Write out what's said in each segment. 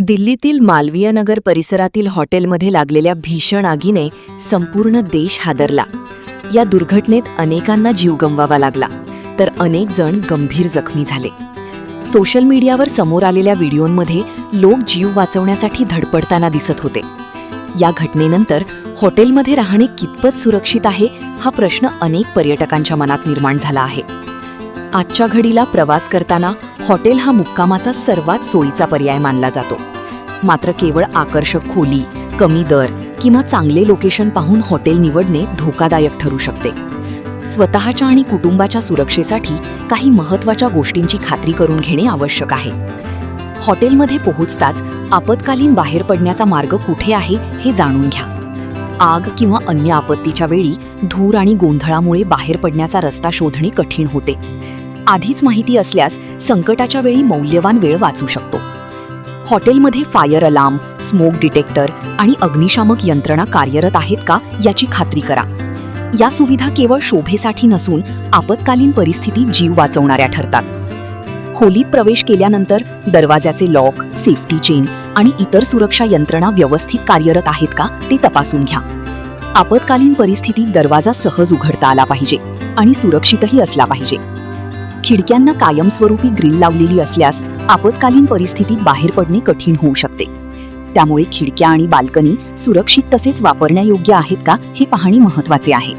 दिल्लीतील मालवीय नगर परिसरातील हॉटेलमध्ये लागलेल्या भीषण आगीने संपूर्ण देश हादरला. या दुर्घटनेत अनेकांना जीव गमवावा लागला, तर अनेक जण गंभीर जखमी झाले. सोशल मीडियावर समोर आलेल्या व्हिडिओंमध्ये लोक जीव वाचवण्यासाठी धडपडताना दिसत होते. या घटनेनंतर हॉटेलमध्ये राहणे कितपत सुरक्षित आहे हा प्रश्न अनेक पर्यटकांच्या मनात निर्माण झाला आहे. आजच्या घडीला प्रवास करताना हॉटेल हा मुक्कामाचा सर्वात सोयीचा पर्याय मानला जातो. मात्र केवळ आकर्षक खोली, कमी दर किंवा चांगले लोकेशन पाहून हॉटेल निवडणे धोकादायक ठरू शकते. स्वतःच्या आणि कुटुंबाच्या सुरक्षेसाठी काही महत्त्वाच्या गोष्टींची खात्री करून घेणे आवश्यक आहे. हॉटेलमध्ये पोहोचताच आपत्कालीन बाहेर पडण्याचा मार्ग कुठे आहे हे जाणून घ्या. आग किंवा अन्य आपत्तीच्या वेळी धूर आणि गोंधळामुळे बाहेर पडण्याचा रस्ता शोधणे कठीण होते. आधीच माहिती असल्यास संकटाच्या वेळी मौल्यवान वेळ वाचू शकतो. हॉटेलमध्ये फायर अलार्म, स्मोक डिटेक्टर आणि अग्निशामक यंत्रणा कार्यरत आहेत का याची खात्री करा. या सुविधा केवळ शोभेसाठी नसून आपत्कालीन परिस्थितीत जीव वाचवणाऱ्या ठरतात. खोलीत प्रवेश केल्यानंतर दरवाजाचे लॉक, सेफ्टी चेन आणि इतर सुरक्षा यंत्रणा व्यवस्थित कार्यरत आहेत का ते तपासून घ्या. आपत्कालीन परिस्थितीत दरवाजा सहज उघडता आला पाहिजे आणि सुरक्षितही असला पाहिजे. खिडक्यांना कायमस्वरूपी ग्रिल लावलेली असल्यास आपत्कालीन परिस्थितीत बाहेर पडणे कठीण होऊ शकते. त्यामुळे खिडक्या आणि बाल्कनी सुरक्षित तसेच वापरण्यायोग्य आहेत का हे पाहणे महत्त्वाचे आहे.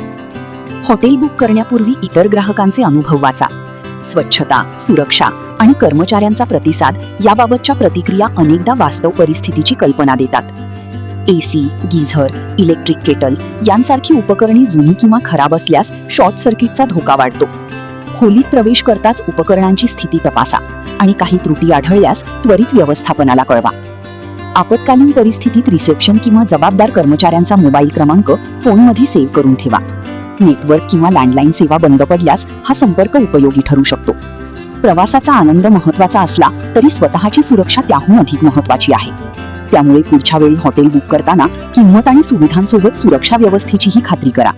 हॉटेल बुक करण्यापूर्वी इतर ग्राहकांचे अनुभव वाचा. स्वच्छता, सुरक्षा आणि कर्मचाऱ्यांचा प्रतिसाद याबाबतच्या प्रतिक्रिया अनेकदा वास्तव परिस्थितीची कल्पना देतात. AC, गीझर, इलेक्ट्रिक केटल यांसारखी उपकरणे जुनी किंवा खराब असल्यास शॉर्ट सर्किटचा धोका वाढतो. खोलीत प्रवेश करताच उपकरणांची स्थिती तपासा आणि काही त्रुटी आढळल्यास त्वरित व्यवस्थापनाला कळवा. आपत्कालीन परिस्थितीत रिसेप्शन किंवा जबाबदार कर्मचाऱ्यांचा मोबाईल क्रमांक फोनमध्ये सेव्ह करून ठेवा. नेटवर्क किंवा लँडलाईन सेवा बंद पडल्यास हा संपर्क उपयोगी ठरू शकतो. प्रवासाचा आनंद महत्त्वाचा असला तरी स्वतःची सुरक्षा त्याहून अधिक महत्त्वाची आहे. त्यामुळे पुढच्या वेळी हॉटेल बुक करताना किंमत आणि सुविधांसोबत सुरक्षा व्यवस्थेचीही खात्री करा.